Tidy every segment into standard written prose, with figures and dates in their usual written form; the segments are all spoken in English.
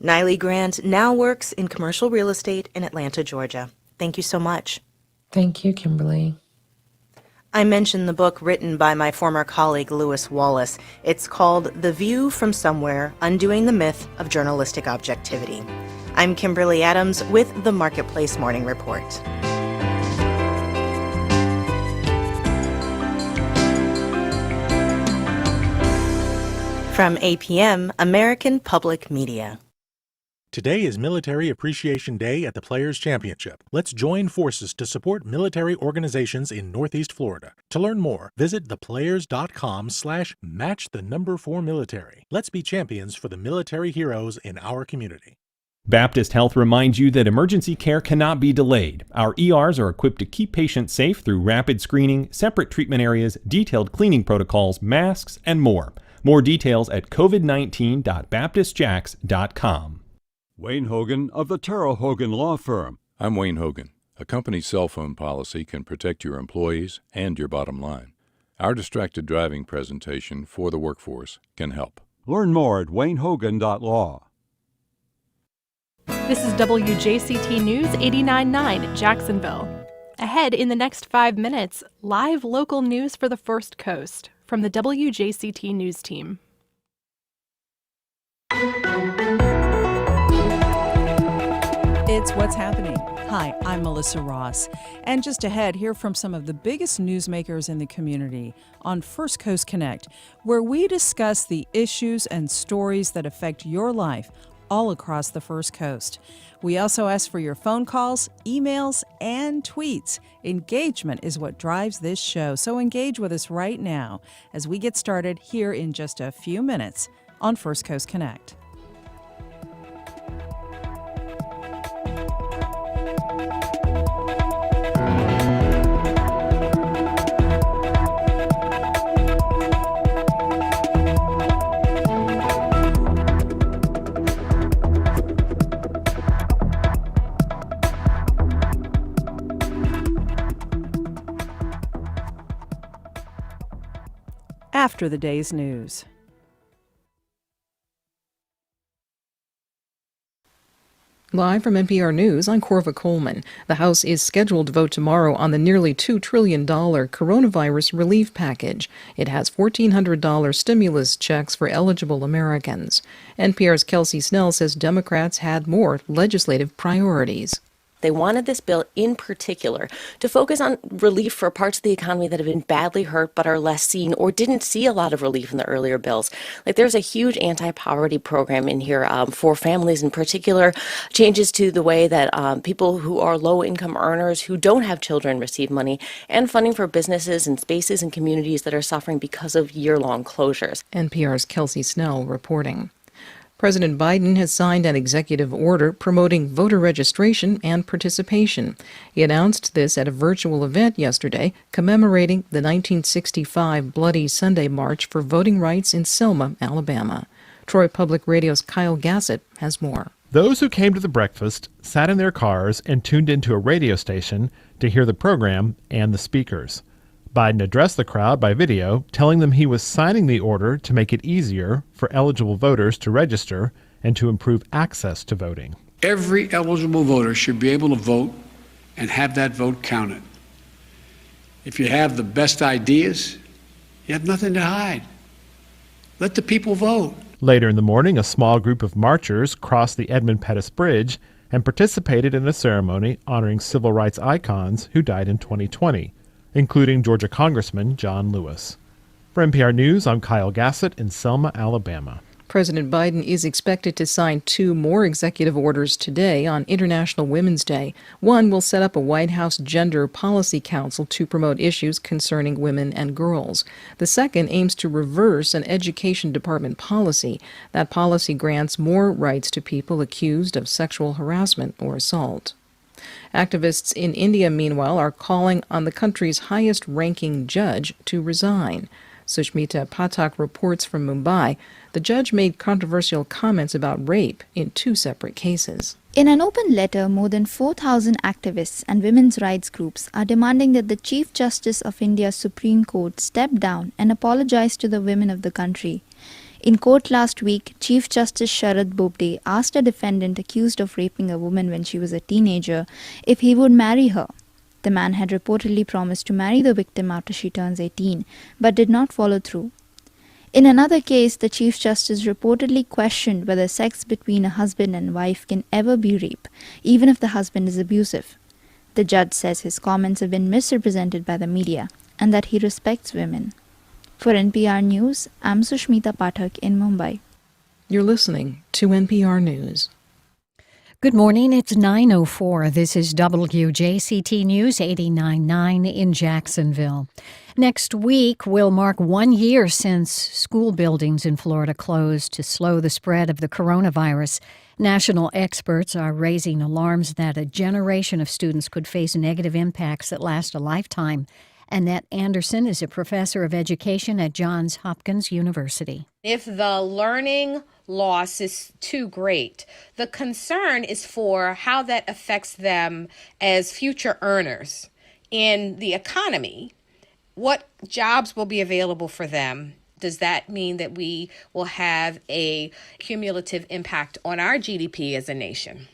Niley Grant now works in commercial real estate in Atlanta, Georgia. Thank you so much. Thank you, Kimberly. I mentioned the book written by my former colleague Lewis Wallace. It's called The View from Somewhere: Undoing the Myth of Journalistic Objectivity. I'm Kimberly Adams with the Marketplace Morning Report. From APM, American Public Media. Today is Military Appreciation Day at the Players Championship. Let's join forces to support military organizations in Northeast Florida. To learn more, visit theplayers.com/match4military. Let's be champions for the military heroes in our community. Baptist Health reminds you that emergency care cannot be delayed. Our ERs are equipped to keep patients safe through rapid screening, separate treatment areas, detailed cleaning protocols, masks, and more. More details at covid19.baptistjacks.com. Wayne Hogan of the Terrell Hogan Law Firm. I'm Wayne Hogan. A company's cell phone policy can protect your employees and your bottom line. Our distracted driving presentation for the workforce can help. Learn more at waynehogan.law. This is WJCT News 89.9 Jacksonville. Ahead in the next 5 minutes, live local news for the First Coast from the WJCT News team. It's What's Happening. Hi, I'm Melissa Ross. And just ahead, hear from some of the biggest newsmakers in the community on First Coast Connect, where we discuss the issues and stories that affect your life all across the First Coast. We also ask for your phone calls, emails, and tweets. Engagement is what drives this show, so engage with us right now as we get started here in just a few minutes on First Coast Connect. After the day's news. Live from NPR News, I'm Corva Coleman. The House is scheduled to vote tomorrow on the nearly $2 trillion coronavirus relief package. It has $1,400 stimulus checks for eligible Americans. NPR's Kelsey Snell says Democrats had more legislative priorities. They wanted this bill in particular to focus on relief for parts of the economy that have been badly hurt but are less seen or didn't see a lot of relief in the earlier bills. Like there's a huge anti-poverty program in here for families in particular, changes to the way that people who are low-income earners who don't have children receive money, and funding for businesses and spaces and communities that are suffering because of year-long closures. NPR's Kelsey Snell reporting. President Biden has signed an executive order promoting voter registration and participation. He announced this at a virtual event yesterday commemorating the 1965 Bloody Sunday March for Voting Rights in Selma, Alabama. Troy Public Radio's Kyle Gassett has more. Those who came to the breakfast sat in their cars and tuned into a radio station to hear the program and the speakers. Biden addressed the crowd by video, telling them he was signing the order to make it easier for eligible voters to register and to improve access to voting. Every eligible voter should be able to vote and have that vote counted. If you have the best ideas, you have nothing to hide. Let the people vote. Later in the morning, a small group of marchers crossed the Edmund Pettus Bridge and participated in a ceremony honoring civil rights icons who died in 2020. Including Georgia Congressman John Lewis. For NPR News, I'm Kyle Gassett in Selma, Alabama. President Biden is expected to sign 2 more executive orders today on International Women's Day. One will set up a White House Gender Policy Council to promote issues concerning women and girls. The second aims to reverse an Education Department policy. That policy grants more rights to people accused of sexual harassment or assault. Activists in India, meanwhile, are calling on the country's highest-ranking judge to resign. Sushmita Pathak reports from Mumbai. The judge made controversial comments about rape in 2 separate cases. In an open letter, more than 4,000 activists and women's rights groups are demanding that the Chief Justice of India's Supreme Court step down and apologize to the women of the country. In court last week, Chief Justice Sharad Bobde asked a defendant accused of raping a woman when she was a teenager if he would marry her. The man had reportedly promised to marry the victim after she turns 18, but did not follow through. In another case, the Chief Justice reportedly questioned whether sex between a husband and wife can ever be rape, even if the husband is abusive. The judge says his comments have been misrepresented by the media and that he respects women. For NPR News, I'm Sushmita Pathak in Mumbai. You're listening to NPR News. Good morning, it's 9:04. This is WJCT News 89.9 in Jacksonville. Next week will mark 1 year since school buildings in Florida closed to slow the spread of the coronavirus. National experts are raising alarms that a generation of students could face negative impacts that last a lifetime. Annette Anderson is a professor of education at Johns Hopkins University. If the learning loss is too great, the concern is for how that affects them as future earners in the economy. What jobs will be available for them? Does that mean that we will have a cumulative impact on our GDP as a nation?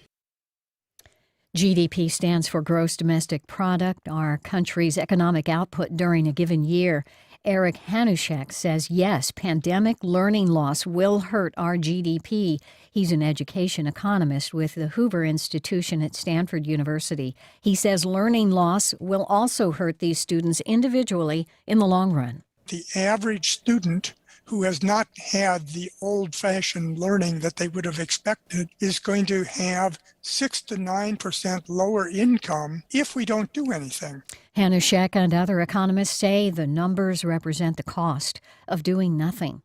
GDP stands for Gross Domestic Product, our country's economic output during a given year. Eric Hanushek says, yes, pandemic learning loss will hurt our GDP. He's an education economist with the Hoover Institution at Stanford University. He says learning loss will also hurt these students individually in the long run. The average student who has not had the old-fashioned learning that they would have expected is going to have 6 to 9% lower income if we don't do anything. Hanushek and other economists say the numbers represent the cost of doing nothing.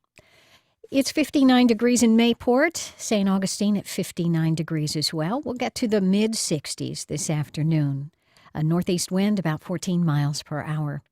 It's 59 degrees in Mayport, St. Augustine at 59 degrees as well. We'll get to the mid-60s this afternoon. A northeast wind about 14 miles per hour.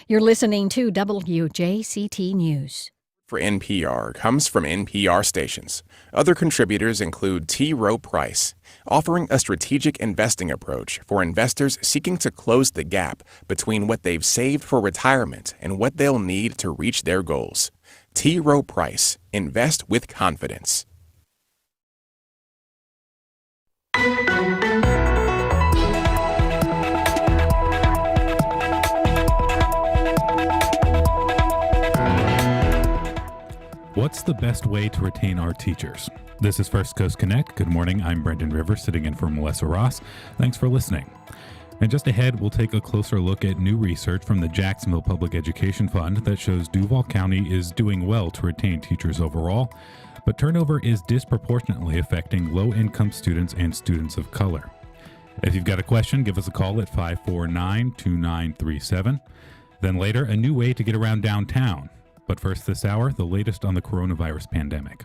You're listening to WJCT News. For NPR comes from NPR stations. Other contributors include T. Rowe Price, offering a strategic investing approach for investors seeking to close the gap between what they've saved for retirement and what they'll need to reach their goals. T. Rowe Price, invest with confidence. What's the best way to retain our teachers? This is First Coast Connect. Good morning. I'm Brendan Rivers, sitting in for Melissa Ross. Thanks for listening. And just ahead, we'll take a closer look at new research from the Jacksonville Public Education Fund that shows Duval County is doing well to retain teachers overall, but turnover is disproportionately affecting low-income students and students of color. If you've got a question, give us a call at 549-2937. Then later, a new way to get around downtown. But first this hour, the latest on the coronavirus pandemic.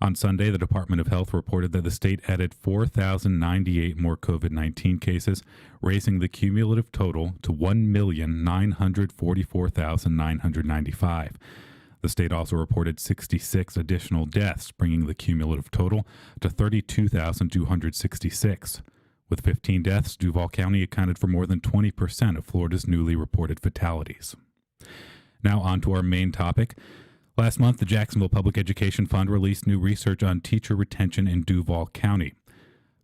On Sunday, the Department of Health reported that the state added 4,098 more COVID-19 cases, raising the cumulative total to 1,944,995. The state also reported 66 additional deaths, bringing the cumulative total to 32,266. With 15 deaths, Duval County accounted for more than 20% of Florida's newly reported fatalities. Now on to our main topic. Last month, the Jacksonville Public Education Fund released new research on teacher retention in Duval County.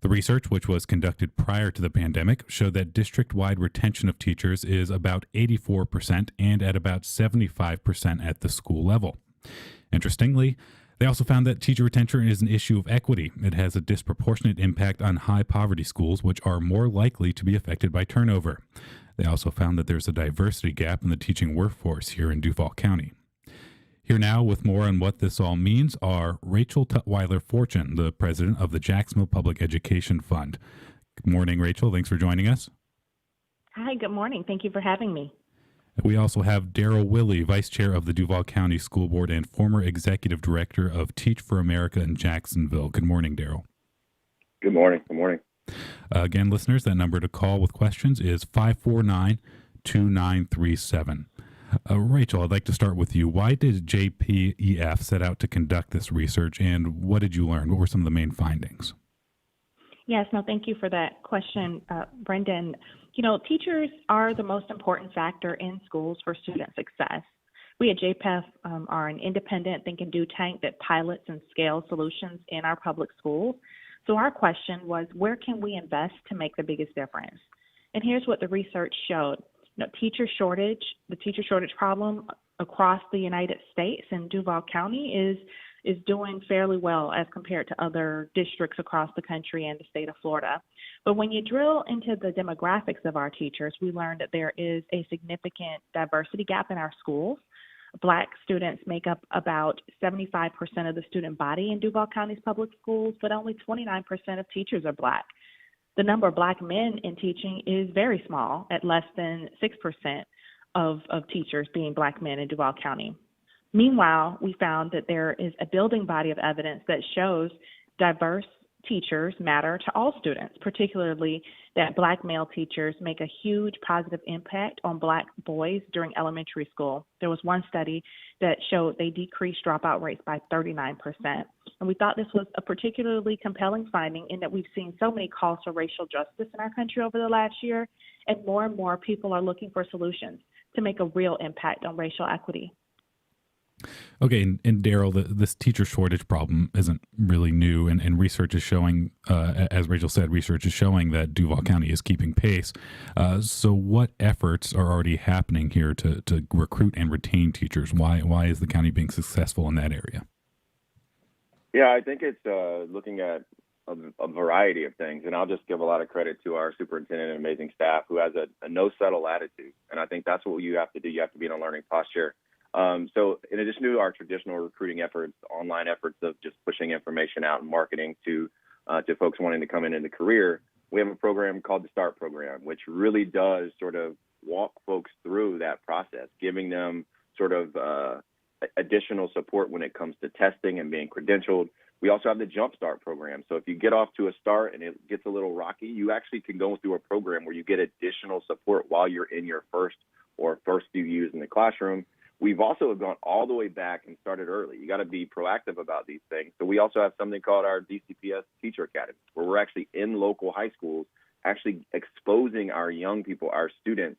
The research, which was conducted prior to the pandemic, showed that district-wide retention of teachers is about 84% and at about 75% at the school level. Interestingly, they also found that teacher retention is an issue of equity. It has a disproportionate impact on high-poverty schools, which are more likely to be affected by turnover. They also found that there's a diversity gap in the teaching workforce here in Duval County. Here now with more on what this all means are Rachel Tutwiler Fortune, the president of the Jacksonville Public Education Fund. Good morning, Rachel. Thanks for joining us. Hi, good morning. Thank you for having me. We also have Daryl Willey, vice chair of the Duval County School Board and former executive director of Teach for America in Jacksonville. Good morning, Daryl. Good morning. Good morning. Again, listeners, that number to call with questions is 549-2937. Rachel, I'd like to start with you. Why did JPEF set out to conduct this research, and what did you learn? What were some of the main findings? Yes, no, thank you for that question, Brendan. You know, teachers are the most important factor in schools for student success. We at JPEF are an independent think and do tank that pilots and scales solutions in our public schools. So our question was, where can we invest to make the biggest difference? And here's what the research showed. The teacher shortage problem across the United States and Duval County is doing fairly well as compared to other districts across the country and the state of Florida. But when you drill into the demographics of our teachers, we learned that there is a significant diversity gap in our schools. Black students make up about 75% of the student body in Duval County's public schools, but only 29% of teachers are Black. The number of Black men in teaching is very small, at less than 6% of teachers being Black men in Duval County. Meanwhile, we found that there is a building body of evidence that shows diverse teachers matter to all students, particularly that Black male teachers make a huge positive impact on Black boys during elementary school. There was one study that showed they decreased dropout rates by 39%. And we thought this was a particularly compelling finding in that we've seen so many calls for racial justice in our country over the last year, and more people are looking for solutions to make a real impact on racial equity. Okay, and Daryl, this teacher shortage problem isn't really new, and research is showing, as Rachel said, research is showing that Duval County is keeping pace. So what efforts are already happening here to recruit and retain teachers? Why is the county being successful in that area? Yeah, I think it's looking at a variety of things, and I'll just give a lot of credit to our superintendent and amazing staff who has a no-settle attitude, and I think that's what you have to do. You have to be in a learning posture. So in addition to our traditional recruiting efforts, online efforts of just pushing information out and marketing to folks wanting to come in the career, we have a program called the START program, which really does sort of walk folks through that process, giving them sort of additional support when it comes to testing and being credentialed. We also have the Jump Start program. So if you get off to a start and it gets a little rocky, you actually can go through a program where you get additional support while you're in your first few years in the classroom. We've also gone all the way back and started early. You got to be proactive about these things. So we also have something called our DCPS Teacher Academy, where we're actually in local high schools, actually exposing our young people, our students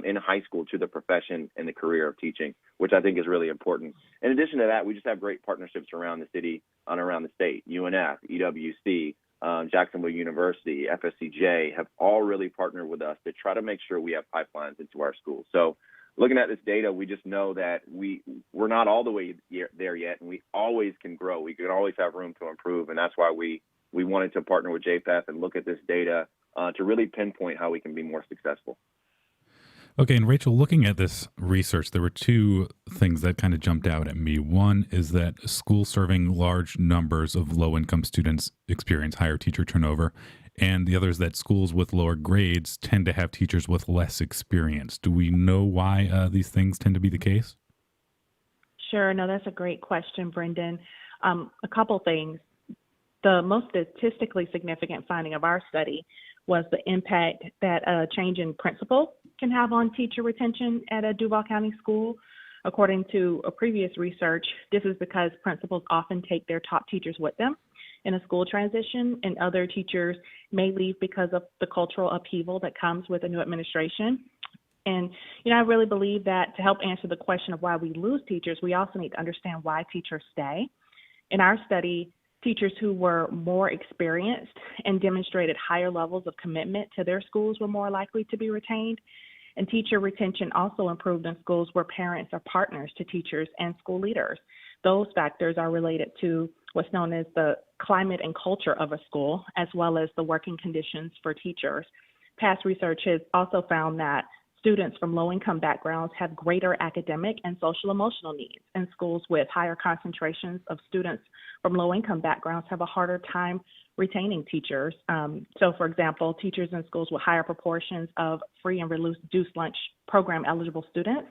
in high school to the profession and the career of teaching, which I think is really important. In addition to that, we just have great partnerships around the city and around the state. UNF, EWC, Jacksonville University, FSCJ have all really partnered with us to try to make sure we have pipelines into our schools. So looking at this data, we just know that we're not all the way there yet, and we always can grow. We can always have room to improve, and that's why we wanted to partner with JPEF and look at this data to really pinpoint how we can be more successful. Okay, and Rachel, looking at this research, there were two things that kind of jumped out at me. One is that schools serving large numbers of low-income students experience higher teacher turnover, and the other is that schools with lower grades tend to have teachers with less experience. Do we know why these things tend to be the case? Sure. No, that's a great question, Brendan. A couple things. The most statistically significant finding of our study was the impact that a change in principal can have on teacher retention at a Duval County school. According to a previous research, this is because principals often take their top teachers with them in a school transition, and other teachers may leave because of the cultural upheaval that comes with a new administration. And, I really believe that to help answer the question of why we lose teachers, we also need to understand why teachers stay. In our study, teachers who were more experienced and demonstrated higher levels of commitment to their schools were more likely to be retained. And teacher retention also improved in schools where parents are partners to teachers and school leaders. Those factors are related to what's known as the climate and culture of a school, as well as the working conditions for teachers. Past research has also found that students from low-income backgrounds have greater academic and social-emotional needs, and schools with higher concentrations of students from low-income backgrounds have a harder time retaining teachers. So, for example, teachers in schools with higher proportions of free and reduced lunch program-eligible students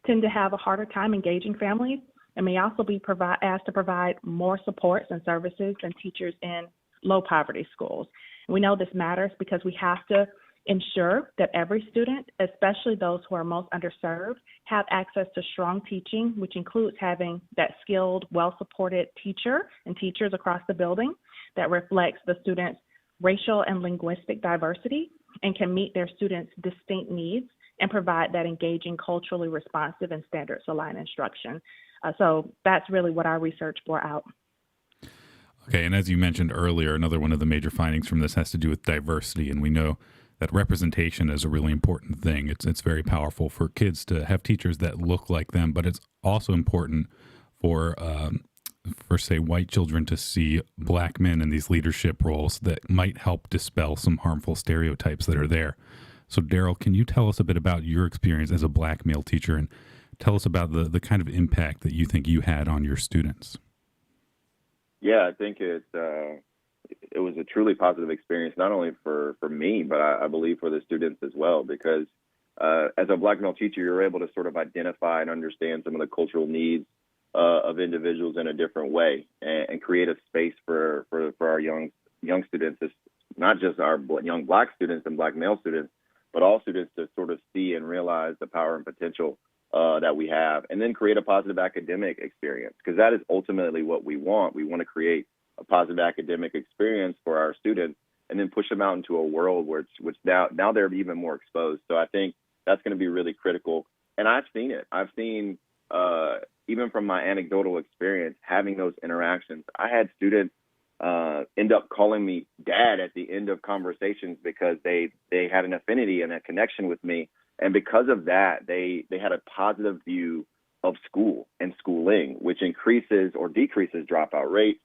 tend to have a harder time engaging families and may also be asked to provide more supports and services than teachers in low-poverty schools. We know this matters because we have to ensure that every student, especially those who are most underserved, have access to strong teaching, which includes having that skilled, well-supported teacher and teachers across the building that reflects the students' racial and linguistic diversity and can meet their students' distinct needs and provide that engaging, culturally responsive, and standards aligned instruction. So that's really what our research bore out. Okay, and as you mentioned earlier, another one of the major findings from this has to do with diversity, and we know that representation is a really important thing. It's very powerful for kids to have teachers that look like them, but it's also important for say white children to see black men in these leadership roles that might help dispel some harmful stereotypes that are there. So Daryl, can you tell us a bit about your experience as a black male teacher, and tell us about the kind of impact that you think you had on your students? Yeah, I think it was a truly positive experience, not only for me, but I believe for the students as well, because as a black male teacher, you're able to sort of identify and understand some of the cultural needs of individuals in a different way, and create a space for our young students, not just our young black students and black male students, but all students to sort of see and realize the power and potential that we have, and then create a positive academic experience, because that is ultimately what we want. We want to create a positive academic experience for our students, and then push them out into a world which now they're even more exposed. So I think that's going to be really critical. And I've seen it. I've seen, even from my anecdotal experience, having those interactions. I had students end up calling me dad at the end of conversations because they had an affinity and a connection with me. And because of that, they had a positive view of school and schooling, which increases or decreases dropout rates.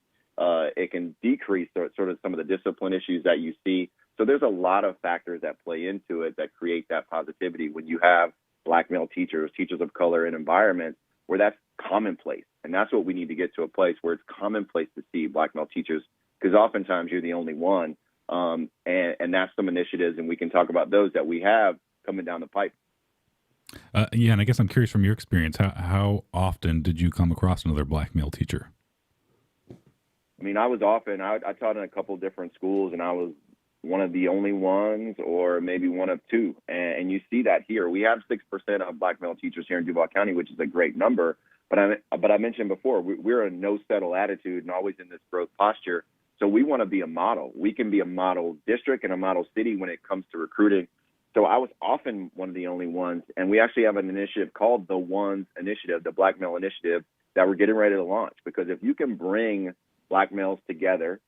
It can decrease sort of some of the discipline issues that you see. So there's a lot of factors that play into it that create that positivity when you have black male teachers, teachers of color in environments where that's commonplace. And that's what we need to get to, a place where it's commonplace to see black male teachers, because oftentimes you're the only one. And that's some initiatives, and we can talk about those that we have coming down the pipe. Yeah, and I guess I'm curious from your experience, how often did you come across another black male teacher? I mean, I taught in a couple different schools, and I was one of the only ones, or maybe one of two. And you see that here. We have 6% of black male teachers here in Duval County, which is a great number. But I mentioned before, we're a no settle attitude and always in this growth posture. So we want to be a model. We can be a model district and a model city when it comes to recruiting. So I was often one of the only ones. And we actually have an initiative called the Ones Initiative, the Black Male Initiative, that we're getting ready to launch. Because if you can bring black males together,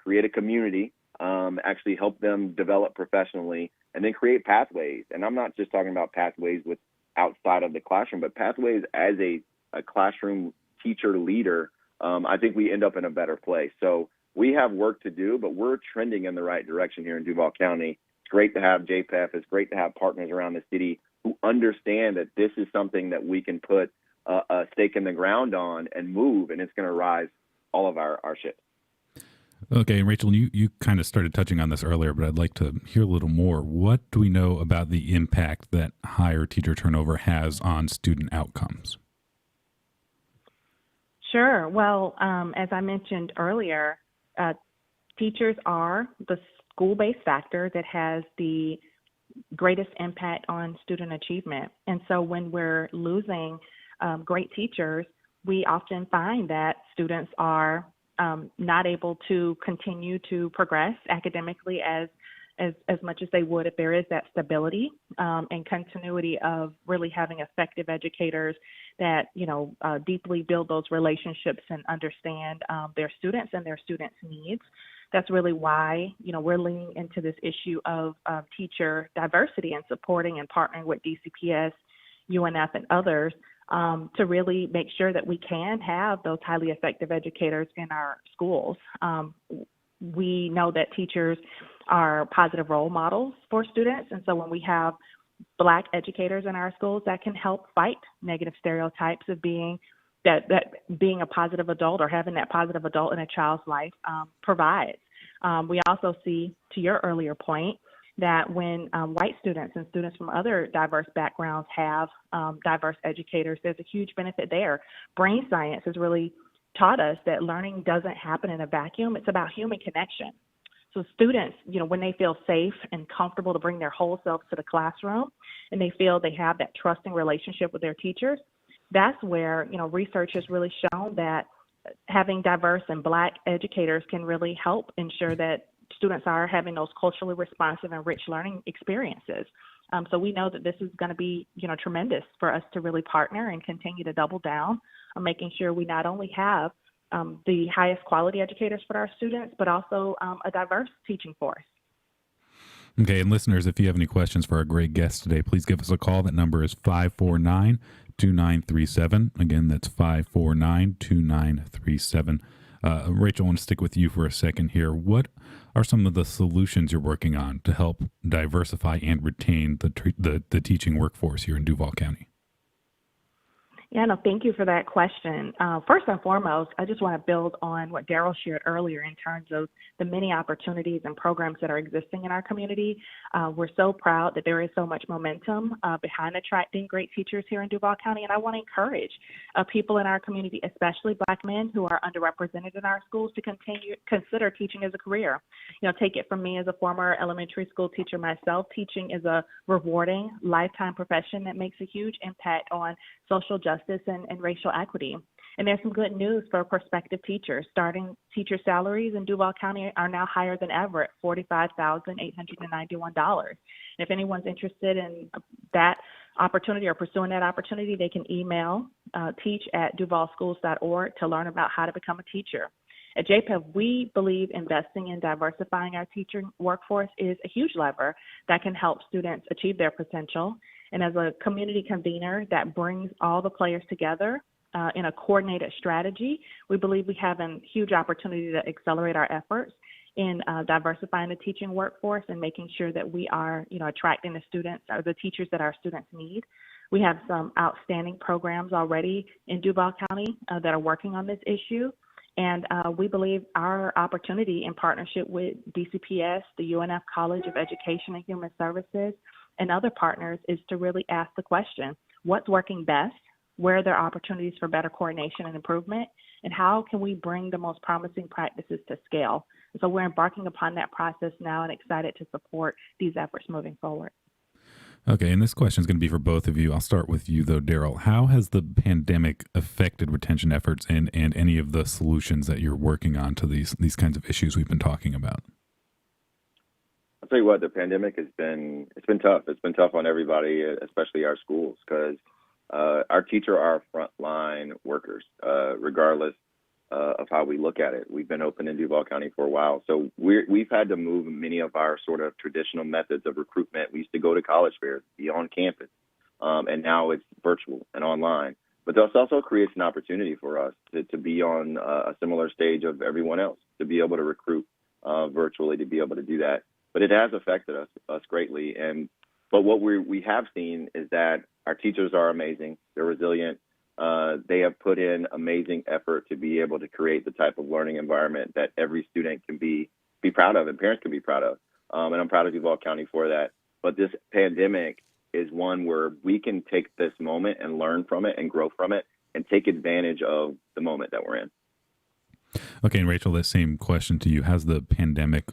create a community, actually help them develop professionally, and then create pathways. And I'm not just talking about pathways with outside of the classroom, but pathways as a classroom teacher leader, I think we end up in a better place. So we have work to do, but we're trending in the right direction here in Duval County. It's great to have JPEF. It's great to have partners around the city who understand that this is something that we can put a stake in the ground on and move, and it's going to rise all of our ships. Okay, Rachel, you kind of started touching on this earlier, but I'd like to hear a little more. What do we know about the impact that higher teacher turnover has on student outcomes? Sure. Well, as I mentioned earlier, teachers are the school-based factor that has the greatest impact on student achievement. And so when we're losing great teachers, we often find that students are not able to continue to progress academically as much as they would if there is that stability and continuity of really having effective educators that, deeply build those relationships and understand their students and their students' needs. That's really why, we're leaning into this issue of teacher diversity and supporting and partnering with DCPS, UNF, and others to really make sure that we can have those highly effective educators in our schools. We know that teachers are positive role models for students, and so when we have Black educators in our schools, that can help fight negative stereotypes of being being a positive adult or having that positive adult in a child's life provides. We also see, to your earlier point, that when white students and students from other diverse backgrounds have diverse educators, there's a huge benefit there. Brain science has really taught us that learning doesn't happen in a vacuum. It's about human connection. So students, when they feel safe and comfortable to bring their whole selves to the classroom and they feel they have that trusting relationship with their teachers, that's where, research has really shown that having diverse and Black educators can really help ensure that students are having those culturally responsive and rich learning experiences. So we know that this is going to be, tremendous for us to really partner and continue to double down on making sure we not only have the highest quality educators for our students, but also a diverse teaching force. Okay, and listeners, if you have any questions for our great guest today, please give us a call. That number is 549-2937. Again, that's 549-2937. Rachel, I want to stick with you for a second here. What are some of the solutions you're working on to help diversify and retain the teaching workforce here in Duval County? Yeah, no, thank you for that question. First and foremost, I just want to build on what Daryl shared earlier in terms of the many opportunities and programs that are existing in our community. We're so proud that there is so much momentum behind attracting great teachers here in Duval County, and I want to encourage people in our community, especially Black men who are underrepresented in our schools, to consider teaching as a career. Take it from me as a former elementary school teacher myself. Teaching is a rewarding, lifetime profession that makes a huge impact on social justice and racial equity. And there's some good news for prospective teachers. Starting teacher salaries in Duval County are now higher than ever at $45,891. And if anyone's interested in that opportunity or pursuing that opportunity, they can email teach@duvalschools.org to learn about how to become a teacher. At JPEV, we believe investing in diversifying our teacher workforce is a huge lever that can help students achieve their potential. And as a community convener that brings all the players together in a coordinated strategy, we believe we have a huge opportunity to accelerate our efforts in diversifying the teaching workforce and making sure that we are, attracting the students or the teachers that our students need. We have some outstanding programs already in Duval County that are working on this issue. And we believe our opportunity in partnership with DCPS, the UNF College of Education and Human Services, and other partners is to really ask the question, what's working best? Where are there opportunities for better coordination and improvement? And how can we bring the most promising practices to scale? And so we're embarking upon that process now and excited to support these efforts moving forward. Okay, and this question is going to be for both of you. I'll start with you, though, Daryl. How has the pandemic affected retention efforts and any of the solutions that you're working on to these kinds of issues we've been talking about? I'll tell you what, the pandemic it's been tough. It's been tough on everybody, especially our schools, because our teachers are frontline workers, regardless of how we look at it. We've been open in Duval County for a while, so we've had to move many of our sort of traditional methods of recruitment. We used to go to college fairs, be on campus, and now it's virtual and online. But this also creates an opportunity for us to be on a similar stage of everyone else, to be able to recruit virtually, to be able to do that. But it has affected us greatly. But what we have seen is that our teachers are amazing. They're resilient. They have put in amazing effort to be able to create the type of learning environment that every student can be proud of and parents can be proud of. And I'm proud of Duval County for that. But this pandemic is one where we can take this moment and learn from it and grow from it and take advantage of the moment that we're in. Okay, and Rachel, that same question to you. Has the pandemic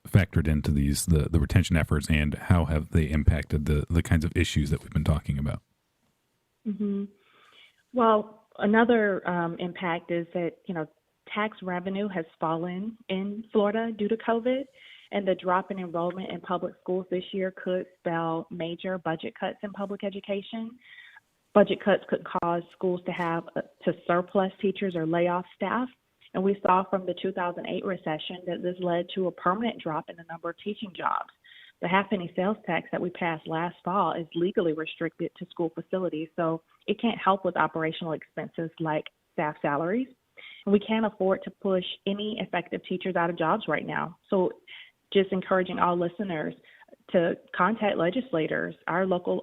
factored into the retention efforts, and how have they impacted the kinds of issues that we've been talking about? Mm-hmm. Well, another impact is that, tax revenue has fallen in Florida due to COVID, and the drop in enrollment in public schools this year could spell major budget cuts in public education. Budget cuts could cause schools to surplus teachers or lay off staff. And we saw from the 2008 recession that this led to a permanent drop in the number of teaching jobs. The half-penny sales tax that we passed last fall is legally restricted to school facilities, so it can't help with operational expenses like staff salaries. And we can't afford to push any effective teachers out of jobs right now. So just encouraging all listeners to contact legislators, our local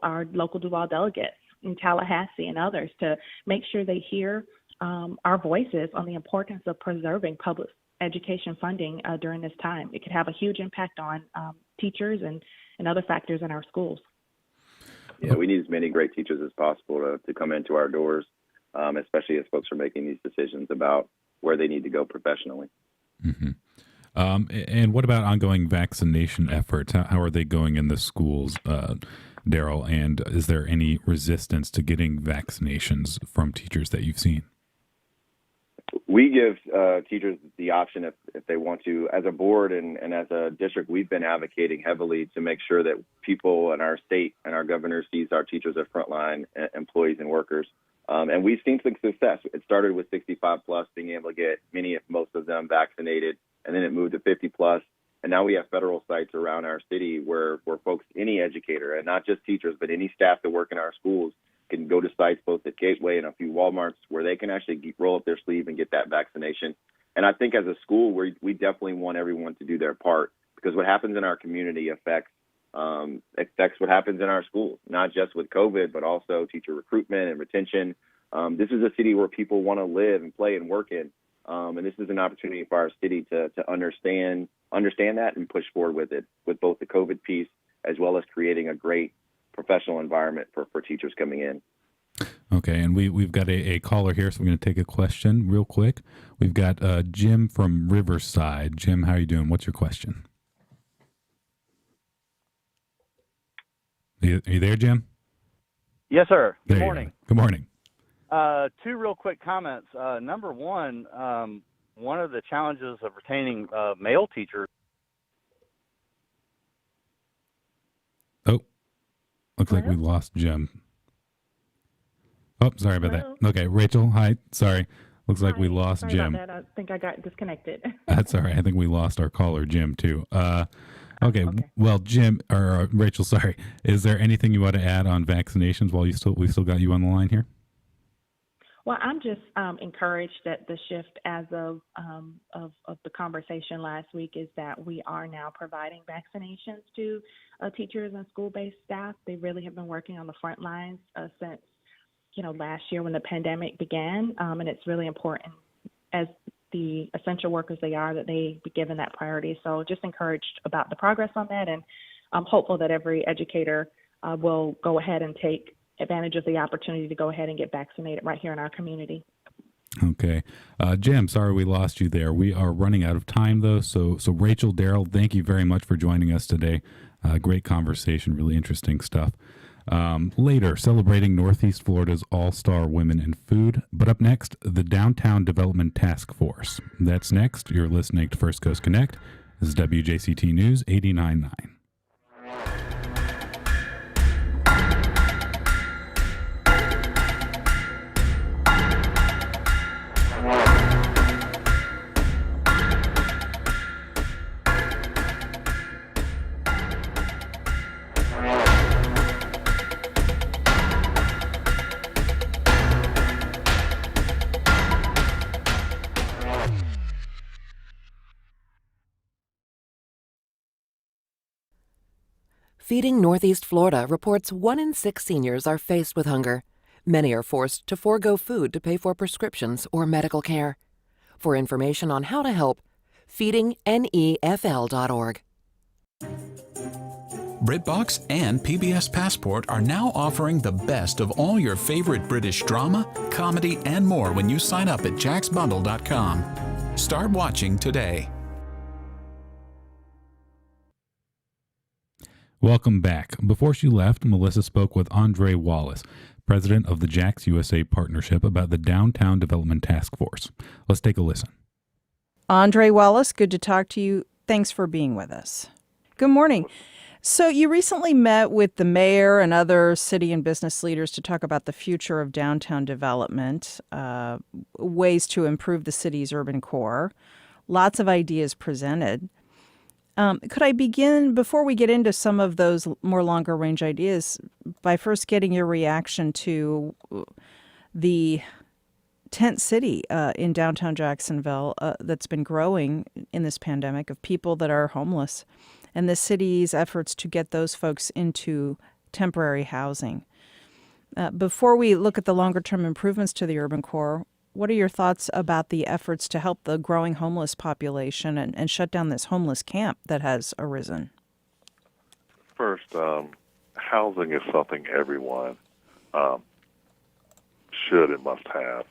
Duval delegates in Tallahassee and others, to make sure they hear our voices on the importance of preserving public education funding during this time. It could have a huge impact on teachers and other factors in our schools. Yeah, we need as many great teachers as possible to come into our doors, especially as folks are making these decisions about where they need to go professionally. Mm-hmm. And what about ongoing vaccination efforts? How are they going in the schools, Daryl? And is there any resistance to getting vaccinations from teachers that you've seen? We give teachers the option if they want to. As a board and as a district, we've been advocating heavily to make sure that people in our state and our governor sees our teachers as frontline employees and workers. And we've seen some success. It started with 65 plus, being able to get many, if most of them, vaccinated, and then it moved to 50 plus. And now we have federal sites around our city where folks, any educator, and not just teachers, but any staff that work in our schools, can go to sites both at Gateway and a few Walmarts where they can actually roll up their sleeve and get that vaccination. And I think as a school, we definitely want everyone to do their part, because what happens in our community affects what happens in our schools, not just with COVID, but also teacher recruitment and retention. This is a city where people want to live and play and work in. And this is an opportunity for our city to understand that and push forward with it, with both the COVID piece as well as creating a great professional environment for teachers coming in. Okay, and we've got a caller here, so we're going to take a question real quick. We've got Jim from Riverside. Jim, how are you doing? What's your question? Are you there, Jim? Yes, sir. Good There you morning. are. Good morning. Two real quick comments. Number one of the challenges of retaining male teachers. Oh, looks like we lost Jim. Oh, sorry about that. Okay, Rachel, hi. Sorry. Looks like we lost Sorry Jim. about that. I think I got disconnected. That's all right. I think we lost our caller, Jim, too. Okay. Well, Jim, or Rachel, sorry. Is there anything you want to add on vaccinations while we've still got you on the line here? Well, I'm just encouraged that the shift as of the conversation last week is that we are now providing vaccinations to teachers and school-based staff. They really have been working on the front lines since last year when the pandemic began, and it's really important, as the essential workers they are, that they be given that priority. So just encouraged about the progress on that, and I'm hopeful that every educator will go ahead and take advantage of the opportunity to go ahead and get vaccinated right here in our community. Okay. Jim, sorry we lost you there. We are running out of time, though. So Rachel, Daryl, thank you very much for joining us today. Great conversation, really interesting stuff. Later, celebrating Northeast Florida's All-Star Women in Food. But up next, the Downtown Development Task Force. That's next. You're listening to First Coast Connect. This is WJCT News 89.9. Feeding Northeast Florida reports 1 in 6 seniors are faced with hunger. Many are forced to forego food to pay for prescriptions or medical care. For information on how to help, feedingnefl.org. BritBox and PBS Passport are now offering the best of all your favorite British drama, comedy, and more when you sign up at jacksbundle.com. Start watching today. Welcome back. Before she left, Melissa spoke with Andre Wallace, president of the JAX USA Partnership, about the Downtown Development Task Force. Let's take a listen. Andre Wallace, good to talk to you. Thanks for being with us. Good morning. So you recently met with the mayor and other city and business leaders to talk about the future of downtown development, ways to improve the city's urban core. Lots of ideas presented. Could I begin, before we get into some of those more longer range ideas, by first getting your reaction to the tent city in downtown Jacksonville that's been growing in this pandemic, of people that are homeless, and the city's efforts to get those folks into temporary housing. Before we look at the longer term improvements to the urban core, what are your thoughts about the efforts to help the growing homeless population and shut down this homeless camp that has arisen? First, housing is something everyone should and must have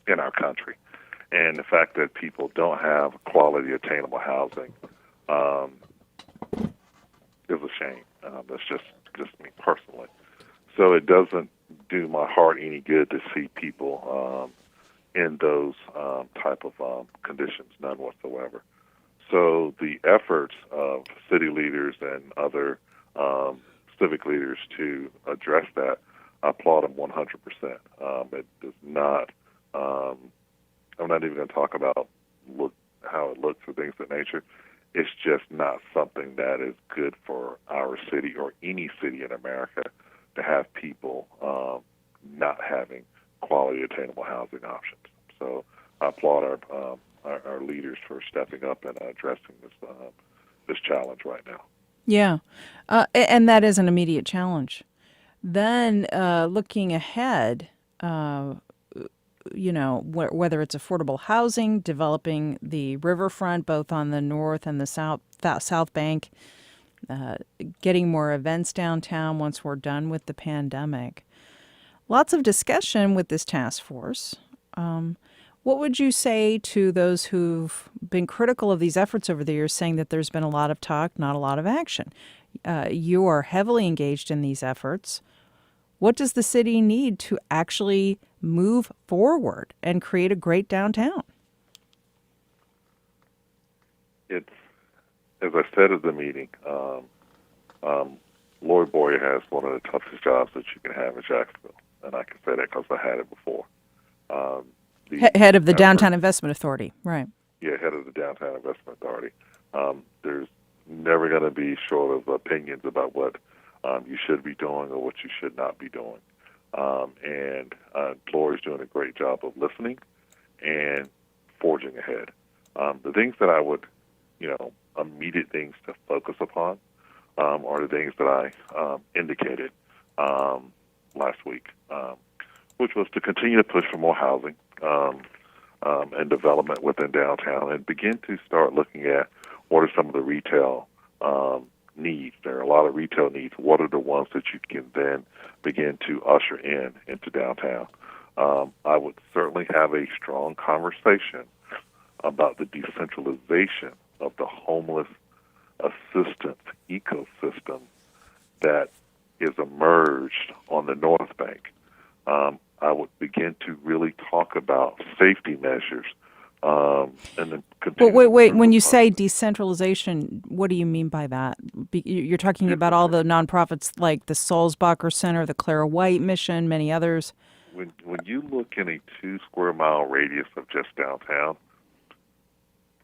in our country. And the fact that people don't have quality, attainable housing is a shame. That's just me personally. So it doesn't do my heart any good to see people in those type of conditions, none whatsoever. So the efforts of city leaders and other civic leaders to address that, I applaud them 100%. It does not. I'm not even going to talk about how it looks or things of that nature. It's just not something that is good for our city or any city in America to have people not having quality, attainable housing options. So I applaud our leaders for stepping up and addressing this challenge right now. Yeah, and that is an immediate challenge. Then looking ahead, whether it's affordable housing, developing the riverfront, both on the north and the south bank, getting more events downtown once we're done with the pandemic. Lots of discussion with this task force. What would you say to those who've been critical of these efforts over the years, saying that there's been a lot of talk, not a lot of action? You are heavily engaged in these efforts. What does the city need to actually move forward and create a great downtown? It's, as I said at the meeting, Lori Boyer has one of the toughest jobs that you can have in Jacksonville, and I can say that because I had it before. Head of the Downtown Investment Authority, right? Yeah, head of the Downtown Investment Authority. There's never going to be short of opinions about what you should be doing or what you should not be doing. And Lori's doing a great job of listening and forging ahead. The things that I would, immediate things to focus upon are the things that I indicated last week, which was to continue to push for more housing and development within downtown, and begin to start looking at what are some of the retail needs. There are a lot of retail needs. What are the ones that you can then begin to usher into downtown? I would certainly have a strong conversation about the decentralization of the homeless assistance ecosystem that is emerged on the North Bank. I would begin to really talk about safety measures and then continue. Well, wait. When you say decentralization, what do you mean by that? You're talking about all the nonprofits like the Sulzbacher Center, the Clara White Mission, many others. When you look in a 2 square mile radius of just downtown,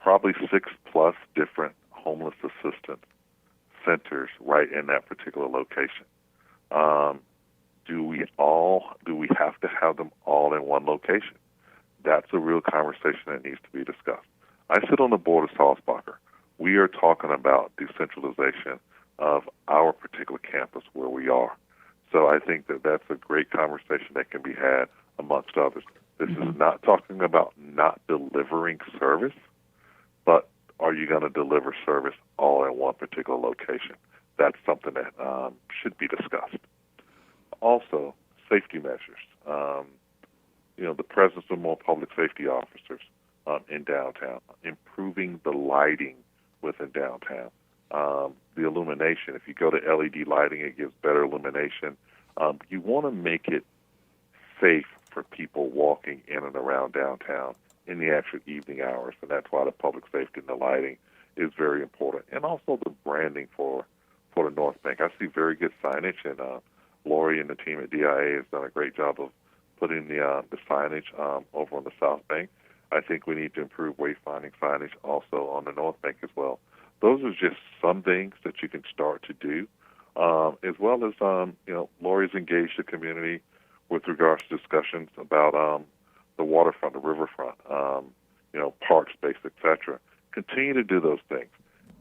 probably 6+ different homeless assistance centers right in that particular location. Do we have to have them all in one location? That's a real conversation that needs to be discussed. I sit on the board of Sulzbacher. We are talking about decentralization of our particular campus where we are. So I think that that's a great conversation that can be had amongst others. This is not talking about not delivering service, but are you going to deliver service all in one particular location? That's something that should be discussed. Also, safety measures. The presence of more public safety officers in downtown, improving the lighting within downtown, the illumination. If you go to LED lighting, it gives better illumination. You want to make it safe for people walking in and around downtown in the actual evening hours, and that's why the public safety and the lighting is very important. And also the branding for the North Bank. I see very good signage, and Lori and the team at DIA has done a great job of putting the signage over on the South Bank. I think we need to improve wayfinding signage also on the North Bank as well. Those are just some things that you can start to do, as well as, Lori's engaged the community with regards to discussions about the waterfront, the riverfront, park space, etc. Continue to do those things.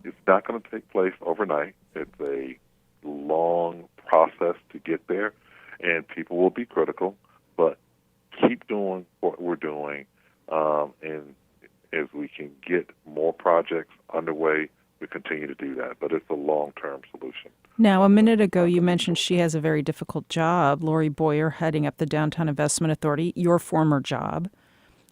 It's not going to take place overnight. It's a long process to get there, and people will be critical, but keep doing what we're doing, and as we can get more projects underway, we continue to do that, but it's a long-term solution. Now, a minute ago, you mentioned she has a very difficult job, Lori Boyer, heading up the Downtown Investment Authority, your former job.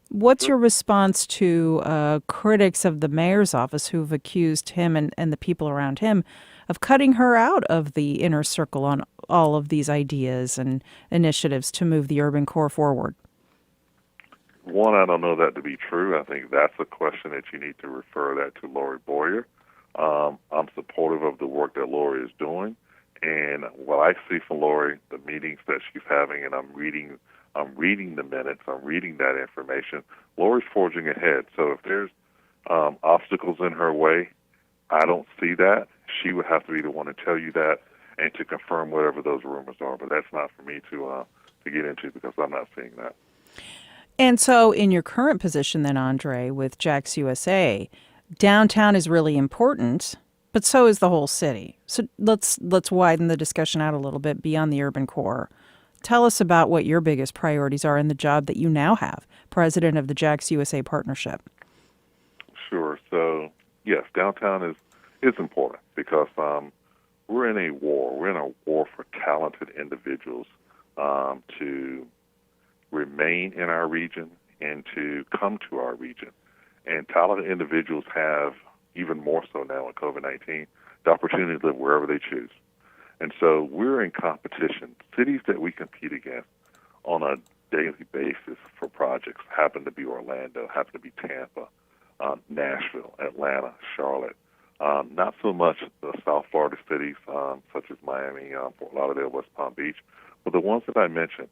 What's your response to critics of the mayor's office who've accused him and the people around him of cutting her out of the inner circle on all of these ideas and initiatives to move the urban core forward? One, I don't know that to be true. I think that's a question that you need to refer that to Lori Boyer. I'm supportive of the work that Lori is doing, and what I see from Lori, the meetings that she's having, and I'm reading the minutes, I'm reading that information. Lori's forging ahead. So if there's obstacles in her way, I don't see that. She would have to be the one to tell you that and to confirm whatever those rumors are. But that's not for me to get into because I'm not seeing that. And so in your current position then, Andre, with Jax USA, downtown is really important, but so is the whole city. So let's widen the discussion out a little bit beyond the urban core. Tell us about what your biggest priorities are in the job that you now have, president of the Jax USA Partnership. Sure. So, yes, downtown is important because we're in a war. We're in a war for talented individuals to remain in our region and to come to our region. And talented individuals have, even more so now with COVID-19, the opportunity to live wherever they choose. And so we're in competition. Cities that we compete against on a daily basis for projects happen to be Orlando, happen to be Tampa, Nashville, Atlanta, Charlotte. Not so much the South Florida cities such as Miami, Fort Lauderdale, West Palm Beach, but the ones that I mentioned.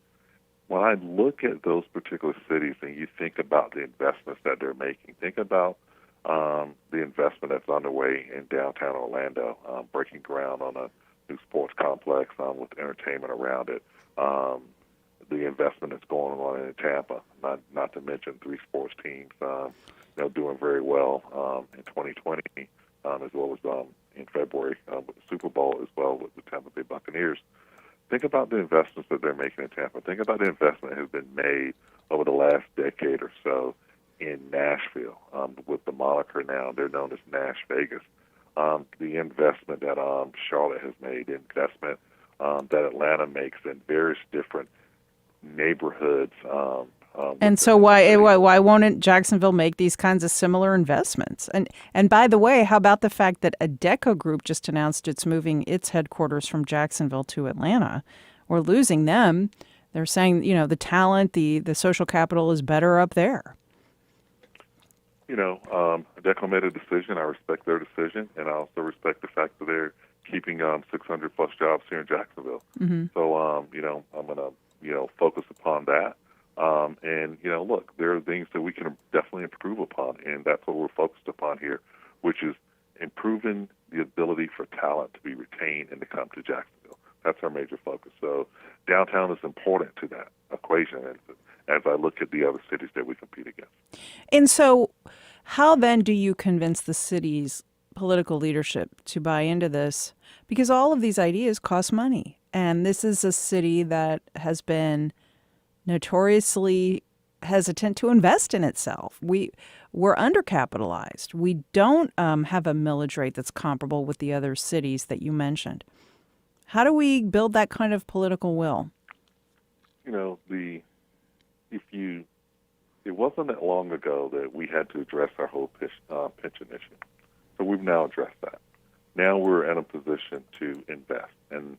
When I look at those particular cities and you think about the investments that they're making, think about the investment that's underway in downtown Orlando, breaking ground on a new sports complex with entertainment around it, the investment that's going on in Tampa, not to mention 3 sports teams doing very well in 2020, as well as in February with the Super Bowl, as well with the Tampa Bay Buccaneers. Think about the investments that they're making in Tampa. Think about the investment that has been made over the last decade or so in Nashville, with the moniker now. They're known as Nash Vegas. The investment that Charlotte has made, the investment that Atlanta makes in various different neighborhoods. And so why won't Jacksonville make these kinds of similar investments? And by the way, how about the fact that Adecco Group just announced it's moving its headquarters from Jacksonville to Atlanta? We're losing them. They're saying, the talent, the social capital is better up there. Adecco made a decision. I respect their decision, and I also respect the fact that they're keeping 600-plus jobs here in Jacksonville. Mm-hmm. So, I'm going to focus upon that. Look, there are things that we can definitely improve upon, and that's what we're focused upon here, which is improving the ability for talent to be retained and to come to Jacksonville. That's our major focus. So downtown is important to that equation as I look at the other cities that we compete against. And so how then do you convince the city's political leadership to buy into this? Because all of these ideas cost money, and this is a city that has been notoriously hesitant to invest in itself. We're undercapitalized. We don't have a millage rate that's comparable with the other cities that you mentioned. How do we build that kind of political will? It wasn't that long ago that we had to address our whole pension issue. So we've now addressed that. Now we're in a position to invest. And,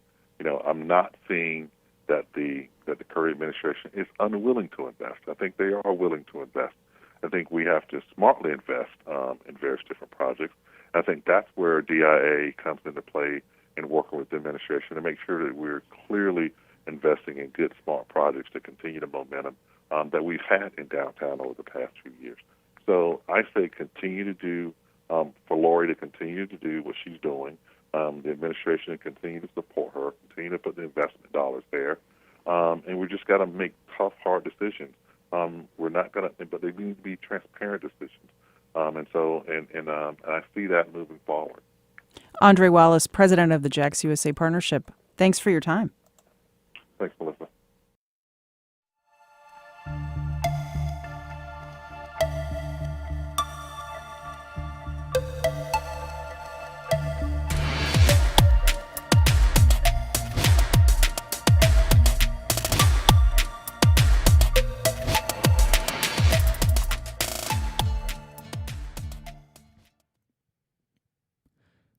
I'm not seeing that the current administration is unwilling to invest. I think they are willing to invest. I think we have to smartly invest in various different projects. I think that's where DIA comes into play in working with the administration to make sure that we're clearly investing in good, smart projects to continue the momentum that we've had in downtown over the past few years. So I say continue to do, for Lori to continue to do what she's doing, the administration to continue to support her, continue to put the investment dollars there, and we just got to make tough, hard decisions. We're not going to, but they need to be transparent decisions, and I see that moving forward. Andre Wallace, president of the Jax USA Partnership. Thanks for your time. Thanks, Melissa.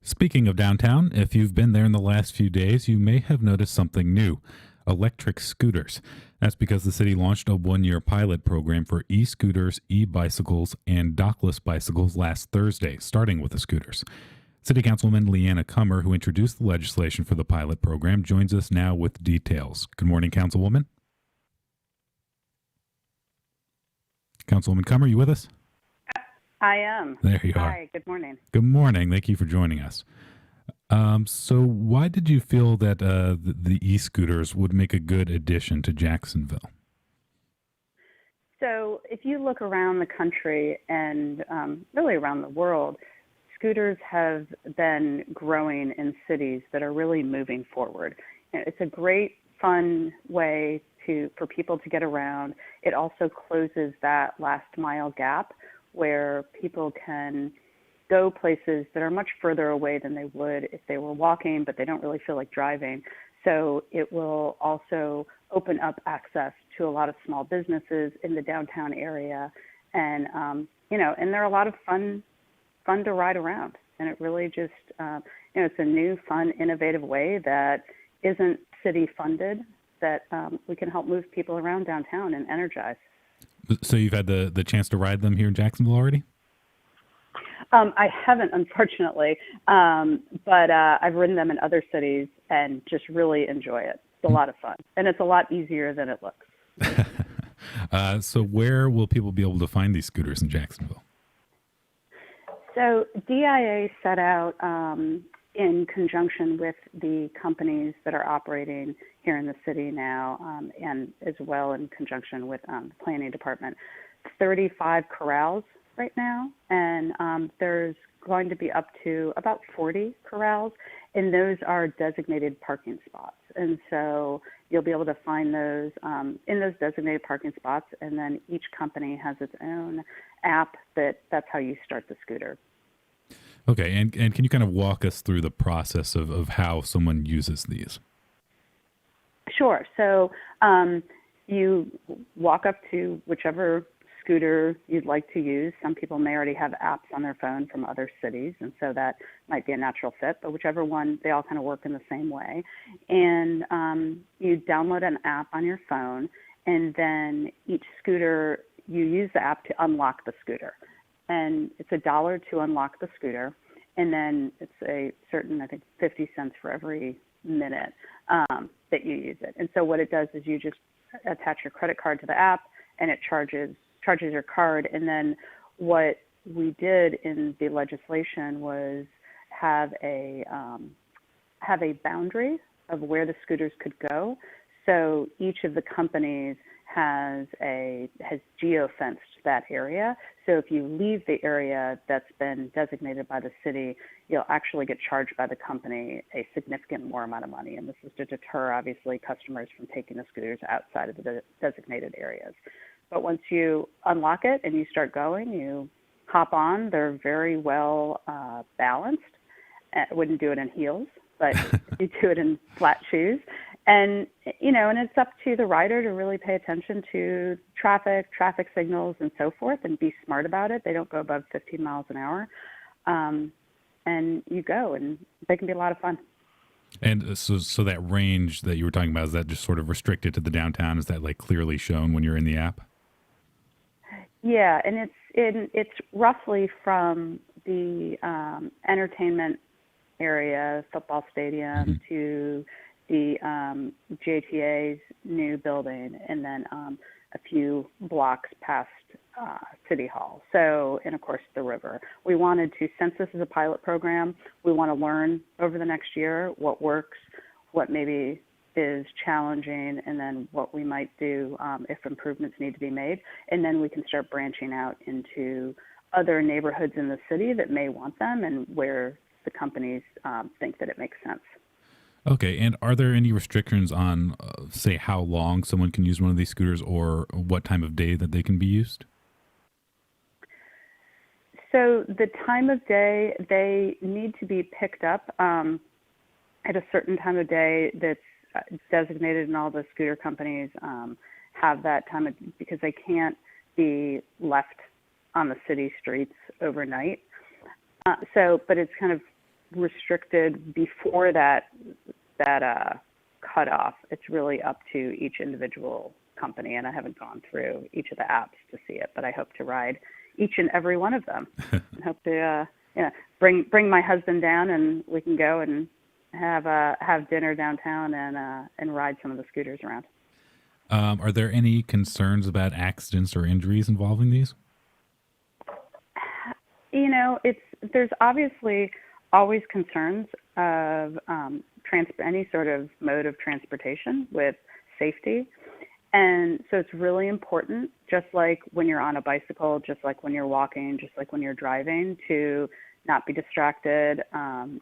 Speaking of downtown, if you've been there in the last few days, you may have noticed something new. electric scooters. That's because the city launched a one-year pilot program for e-scooters, e-bicycles, and dockless bicycles last Thursday, starting with the scooters. City Councilwoman Leanna Cummer, who introduced the legislation for the pilot program, joins us now with details. Good morning, Councilwoman. Councilwoman Cummer, you with us? I am. There you are. Hi, good morning. Good morning. Thank you for joining us. So why did you feel that the e-scooters would make a good addition to Jacksonville? So if you look around the country and really around the world, scooters have been growing in cities that are really moving forward. It's a great, fun way for people to get around. It also closes that last mile gap where people can go places that are much further away than they would if they were walking, but they don't really feel like driving. So it will also open up access to a lot of small businesses in the downtown area. And, and they're a lot of fun to ride around. And it really just, it's a new, fun, innovative way that isn't city funded that we can help move people around downtown and energize. So you've had the chance to ride them here in Jacksonville already? I haven't, unfortunately, but I've ridden them in other cities and just really enjoy it. It's a lot of fun, and it's a lot easier than it looks. So where will people be able to find these scooters in Jacksonville? So DIA set out in conjunction with the companies that are operating here in the city now, and as well in conjunction with the planning department, 35 corrals right now, and there's going to be up to about 40 corrals, and those are designated parking spots. And so you'll be able to find those in those designated parking spots, and then each company has its own app that's how you start the scooter. Okay, and can you kind of walk us through the process of how someone uses these? Sure. So you walk up to whichever scooter you'd like to use. Some people may already have apps on their phone from other cities, and so that might be a natural fit, but whichever one, they all kind of work in the same way. And you download an app on your phone, and then each scooter, you use the app to unlock the scooter. And it's $1 to unlock the scooter, and then it's a certain, I think, 50 cents for every minute that you use it. And so what it does is you just attach your credit card to the app, and it charges your card. And then what we did in the legislation was have a boundary of where the scooters could go. So each of the companies has geo-fenced that area. So if you leave the area that's been designated by the city, you'll actually get charged by the company a significant more amount of money. And this is to deter, obviously, customers from taking the scooters outside of the designated areas. But once you unlock it and you start going, you hop on. They're very well balanced. I wouldn't do it in heels, but you do it in flat shoes. And, and it's up to the rider to really pay attention to traffic signals, and so forth, and be smart about it. They don't go above 15 miles an hour. And you go, and they can be a lot of fun. And so that range that you were talking about, is that just sort of restricted to the downtown? Is that like clearly shown when you're in the app? Yeah, and it's roughly from the entertainment area, football stadium, to the JTA's new building, and then a few blocks past City Hall. So, and of course the river. We wanted to, since this is a pilot program, we want to learn over the next year what works, what maybe is challenging, and then what we might do if improvements need to be made. And then we can start branching out into other neighborhoods in the city that may want them, and where the companies think that it makes sense. Okay, and are there any restrictions on, say, how long someone can use one of these scooters, or what time of day that they can be used? So the time of day, they need to be picked up at a certain time of day that's designated, and all the scooter companies have that time because they can't be left on the city streets overnight. But it's kind of restricted before that cutoff. It's really up to each individual company, and I haven't gone through each of the apps to see it, but I hope to ride each and every one of them. And hope to bring my husband down, and we can go and have dinner downtown and ride some of the scooters around. Are there any concerns about accidents or injuries involving these? There's obviously always concerns of any sort of mode of transportation with safety. And so it's really important, just like when you're on a bicycle, just like when you're walking, just like when you're driving, to not be distracted,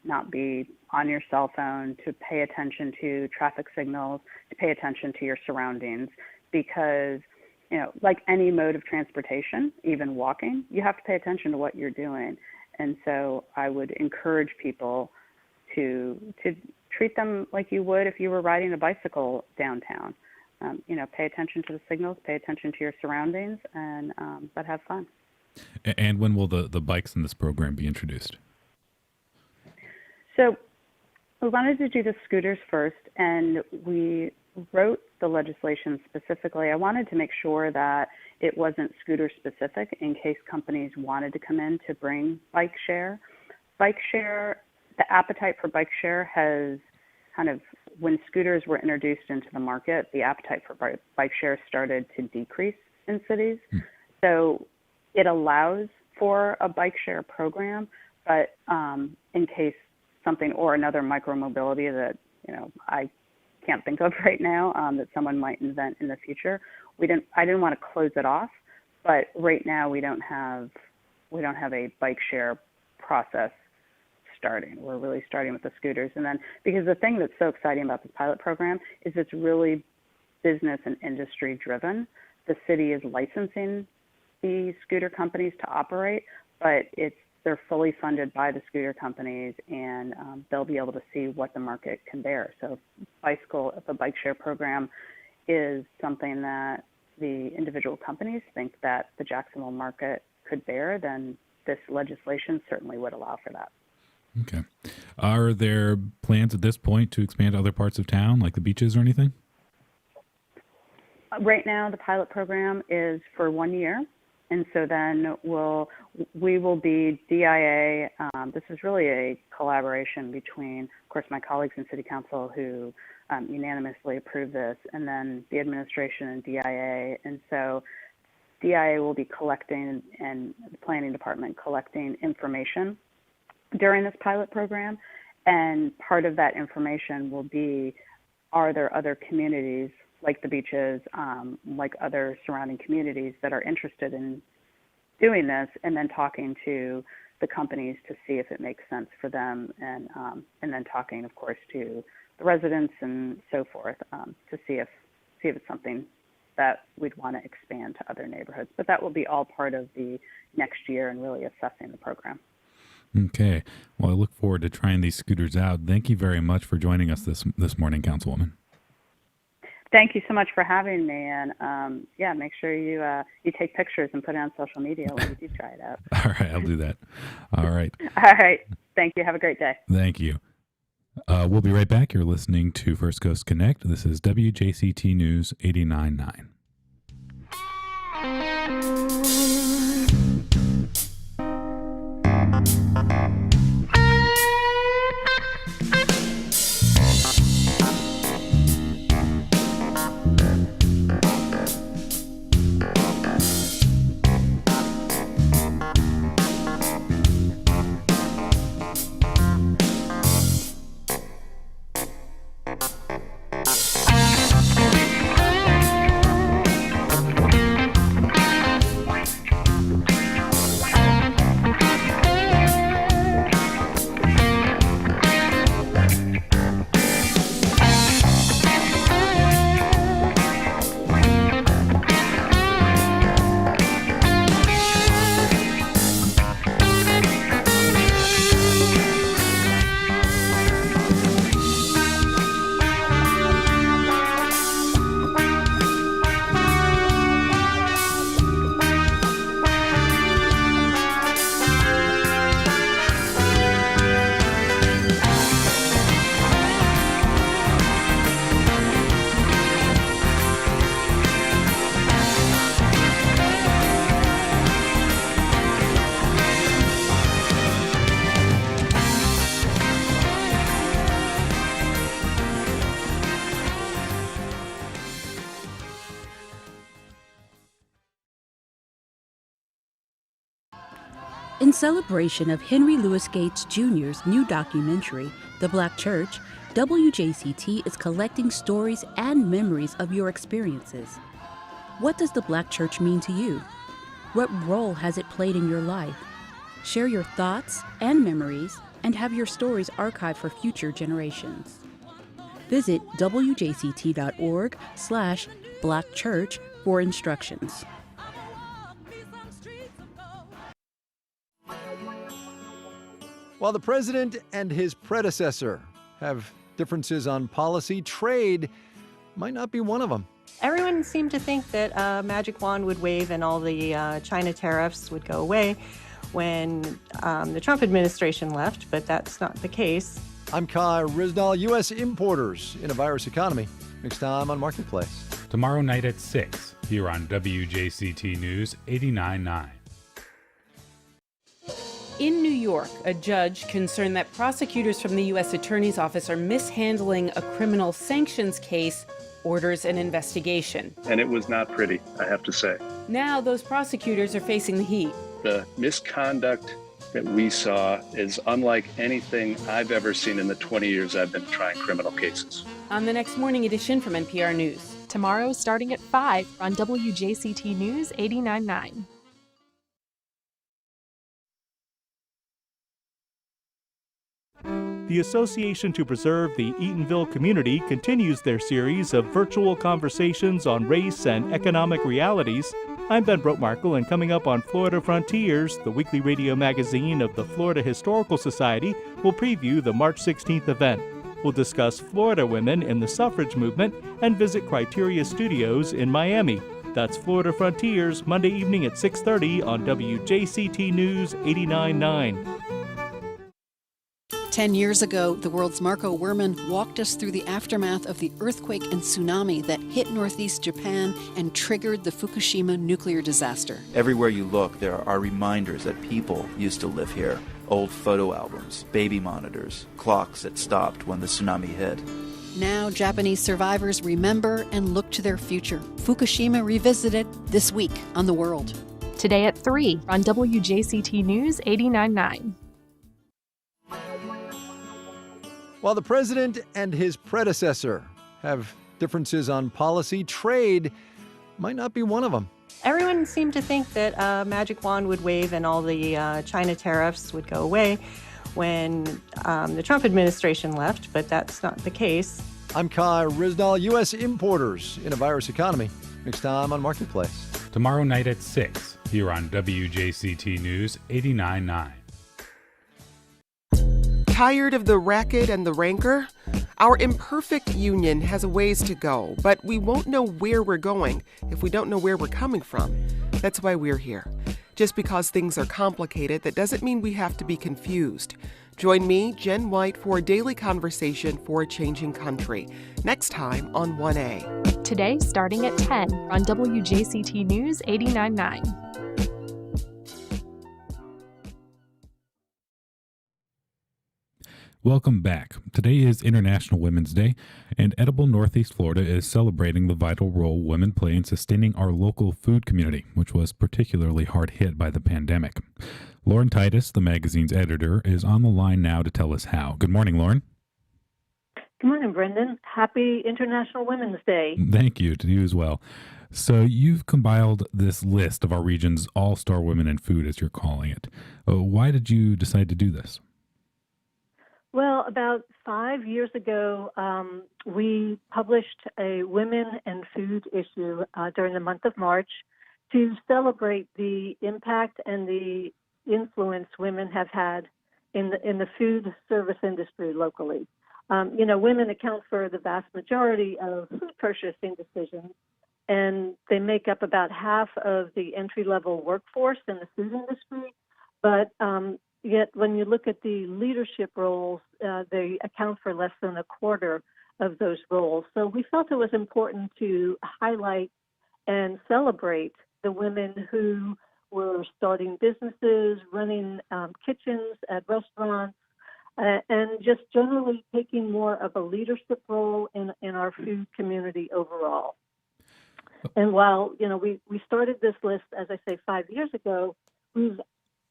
not be on your cell phone, to pay attention to traffic signals, to pay attention to your surroundings, because, like any mode of transportation, even walking, you have to pay attention to what you're doing. And so I would encourage people to treat them like you would if you were riding a bicycle downtown. Pay attention to the signals, pay attention to your surroundings, but have fun. And when will the bikes in this program be introduced? So we wanted to do the scooters first, and we wrote the legislation specifically. I wanted to make sure that it wasn't scooter specific in case companies wanted to come in to bring bike share. The appetite for bike share has when scooters were introduced into the market, the appetite for bike share started to decrease in cities. So it allows for a bike share program, but in case something or another micromobility that I can't think of right now that someone might invent in the future, I didn't want to close it off, but right now we don't have a bike share process starting. We're really starting with the scooters. And then, because the thing that's so exciting about this pilot program is it's really business and industry driven. The city is licensing the scooter companies to operate, but they're fully funded by the scooter companies, and they'll be able to see what the market can bear. So if a bike share program is something that the individual companies think that the Jacksonville market could bear, then this legislation certainly would allow for that. Okay. Are there plans at this point to expand to other parts of town, like the beaches or anything? Right now, the pilot program is for 1 year. And so then we will be DIA. This is really a collaboration between, of course, my colleagues in City Council who unanimously approved this, and then the administration and DIA. And so DIA will be collecting, and the planning department collecting information during this pilot program. And part of that information will be, are there other communities like the beaches, like other surrounding communities that are interested in doing this, and then talking to the companies to see if it makes sense for them, and then talking, of course, to the residents and so forth to see if it's something that we'd want to expand to other neighborhoods. But that will be all part of the next year and really assessing the program. Okay. Well, I look forward to trying these scooters out. Thank you very much for joining us this morning, Councilwoman. Thank you so much for having me, and make sure you take pictures and put it on social media when you do try it out. All right, I'll do that. All right. All right. Thank you. Have a great day. Thank you. We'll be right back. You're listening to First Coast Connect. This is WJCT News 89.9. In celebration of Henry Louis Gates Jr.'s new documentary, The Black Church, WJCT is collecting stories and memories of your experiences. What does the Black Church mean to you? What role has it played in your life? Share your thoughts and memories and have your stories archived for future generations. Visit wjct.org/blackchurch for instructions. While the president and his predecessor have differences on policy, trade might not be one of them. Everyone seemed to think that a magic wand would wave and all the China tariffs would go away when the Trump administration left, but that's not the case. I'm Kai Risnall. U.S. importers in a virus economy. Next time on Marketplace. Tomorrow night at 6 here on WJCT News 89.9. In New York, a judge concerned that prosecutors from the U.S. Attorney's Office are mishandling a criminal sanctions case orders an investigation. And it was not pretty, I have to say. Now those prosecutors are facing the heat. The misconduct that we saw is unlike anything I've ever seen in the 20 years I've been trying criminal cases. On the next morning edition from NPR News. Tomorrow starting at 5 on WJCT News 89.9. The Association to Preserve the Eatonville Community continues their series of virtual conversations on race and economic realities. I'm Ben Brotmarkle, and coming up on Florida Frontiers, the weekly radio magazine of the Florida Historical Society, will preview the March 16th event. We'll discuss Florida women in the suffrage movement and visit Criteria Studios in Miami. That's Florida Frontiers, Monday evening at 6:30 on WJCT News 89.9. 10 years ago, the world's Marco Werman walked us through the aftermath of the earthquake and tsunami that hit northeast Japan and triggered the Fukushima nuclear disaster. Everywhere you look, there are reminders that people used to live here. Old photo albums, baby monitors, clocks that stopped when the tsunami hit. Now, Japanese survivors remember and look to their future. Fukushima Revisited this week on The World. Today at 3 on WJCT News 89.9. While the president and his predecessor have differences on policy, trade might not be one of them. Everyone seemed to think that a magic wand would wave and all the China tariffs would go away when the Trump administration left, but that's not the case. I'm Kai Risnall. U.S. importers in a virus economy. Next time on Marketplace. Tomorrow night at 6 here on WJCT News 89.9. Tired of the racket and the rancor? Our imperfect union has a ways to go, but we won't know where we're going if we don't know where we're coming from. That's why we're here. Just because things are complicated, that doesn't mean we have to be confused. Join me, Jen White, for a daily conversation for a changing country. Next time on 1A. Today starting at 10 on WJCT News 89.9. Welcome back. Today is International Women's Day, and Edible Northeast Florida is celebrating the vital role women play in sustaining our local food community, which was particularly hard hit by the pandemic. Lauren Titus, the magazine's editor, is on the line now to tell us how. Good morning, Lauren. Good morning, Brendan. Happy International Women's Day. Thank you, to you as well. So you've compiled this list of our region's all-star women in food, as you're calling it. Why did you decide to do this? Well, about 5 years ago, we published a Women and Food issue during the month of March to celebrate the impact and the influence women have had in the food service industry locally. Women account for the vast majority of food purchasing decisions, and they make up about half of the entry-level workforce in the food industry. But yet, when you look at the leadership roles, they account for less than a quarter of those roles. So we felt it was important to highlight and celebrate the women who were starting businesses, running kitchens at restaurants, and just generally taking more of a leadership role in our food community overall. And while, we started this list, as I say, 5 years ago, we've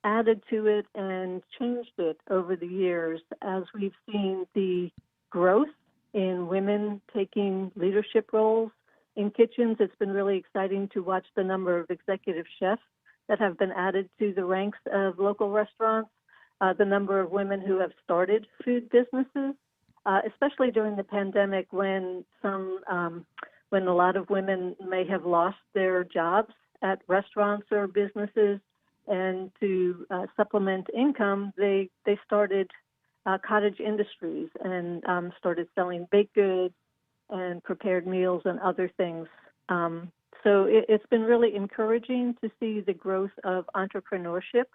added to it and changed it over the years as we've seen the growth in women taking leadership roles in kitchens. It's been really exciting to watch the number of executive chefs that have been added to the ranks of local restaurants, the number of women who have started food businesses, especially during the pandemic when when a lot of women may have lost their jobs at restaurants or businesses, and to supplement income, they started cottage industries and started selling baked goods and prepared meals and other things. So it's been really encouraging to see the growth of entrepreneurship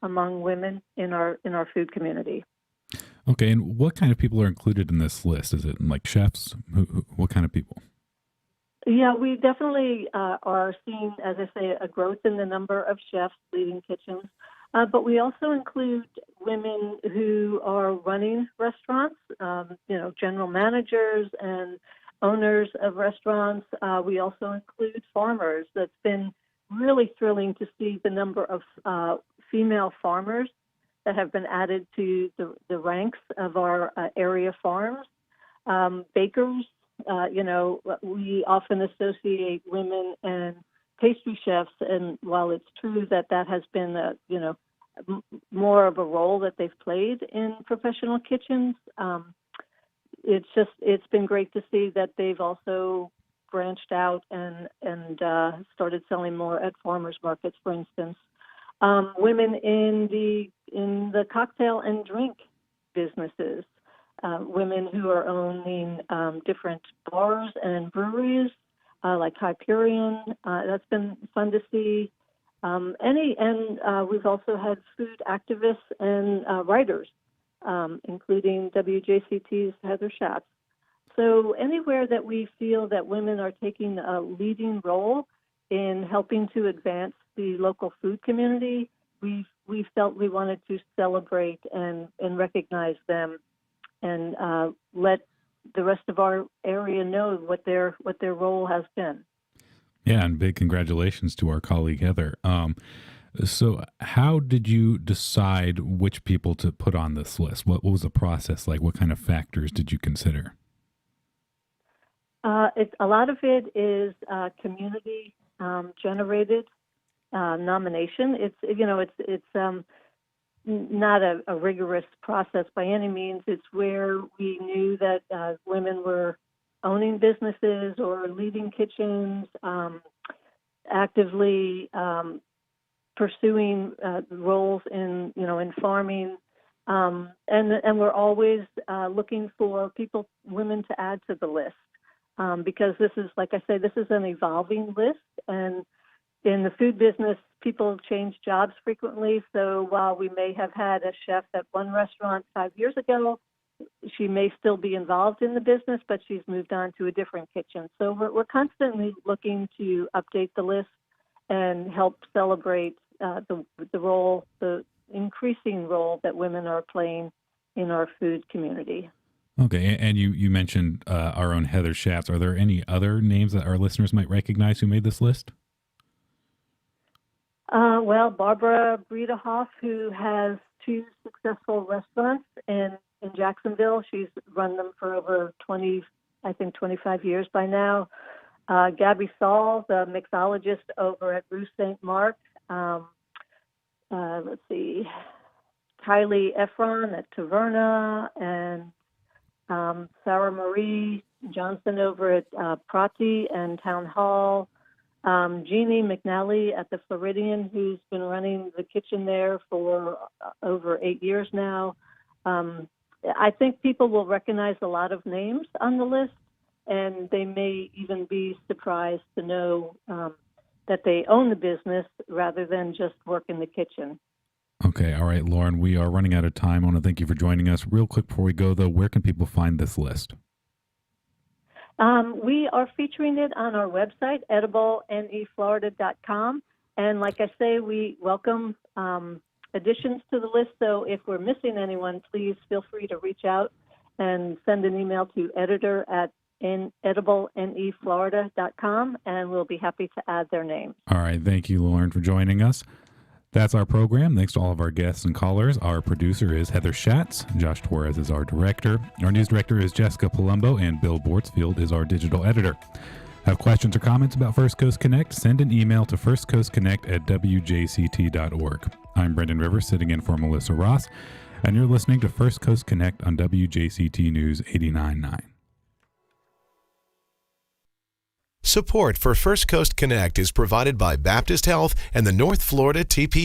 among women in our food community. Okay, and what kind of people are included in this list? Is it like chefs? What kind of people? Yeah, we definitely are seeing, as I say, a growth in the number of chefs leading kitchens. But we also include women who are running restaurants, general managers and owners of restaurants. We also include farmers. That's been really thrilling to see the number of female farmers that have been added to the ranks of our area farms. Bakers, we often associate women and pastry chefs, and while it's true that has been more of a role that they've played in professional kitchens, it's been great to see that they've also branched out and started selling more at farmers markets, for instance. Women in the cocktail and drink businesses, women who are owning different bars and breweries like Hyperion. That's been fun to see. We've also had food activists and writers, including WJCT's Heather Schatz. So anywhere that we feel that women are taking a leading role in helping to advance the local food community, we felt we wanted to celebrate and recognize them and let the rest of our area know what their role has been. Yeah, and big congratulations to our colleague Heather. So how did you decide which people to put on this list? What was the process like? What kind of factors did you consider? A lot of it is community generated nomination. It's not a rigorous process by any means. It's where we knew that women were owning businesses or leading kitchens, actively pursuing roles in farming, and we're always looking for women to add to the list, because this is, like I say, this is an evolving list, and in the food business, people change jobs frequently. So while we may have had a chef at one restaurant 5 years ago, she may still be involved in the business, but she's moved on to a different kitchen. So we're constantly looking to update the list and help celebrate the increasing role that women are playing in our food community. Okay, and you mentioned our own Heather Schatz. Are there any other names that our listeners might recognize who made this list? Well, Barbara Bredehoff, who has 2 successful restaurants in Jacksonville. She's run them for over 25 years by now. Gabby Saul, the mixologist over at Rue St. Mark. Let's see, Kylie Efron at Taverna, and Sarah Marie Johnson over at Prati and Town Hall. Jeannie McNally at the Floridian, who's been running the kitchen there for over 8 years now. I think people will recognize a lot of names on the list, and they may even be surprised to know that they own the business rather than just work in the kitchen. Okay, all right, Lauren, we are running out of time. I want to thank you for joining us. Real quick before we go, though, where can people find this list? We are featuring it on our website, edibleneflorida.com. And like I say, we welcome additions to the list. So if we're missing anyone, please feel free to reach out and send an email to editor@edibleneflorida.com, and we'll be happy to add their names. All right. Thank you, Lauren, for joining us. That's our program. Thanks to all of our guests and callers. Our producer is Heather Schatz. Josh Torres is our director. Our news director is Jessica Palumbo, and Bill Bortsfield is our digital editor. Have questions or comments about First Coast Connect? Send an email to firstcoastconnect@wjct.org. I'm Brendan Rivers, sitting in for Melissa Ross, and you're listening to First Coast Connect on WJCT News 89.9. Support for First Coast Connect is provided by Baptist Health and the North Florida TP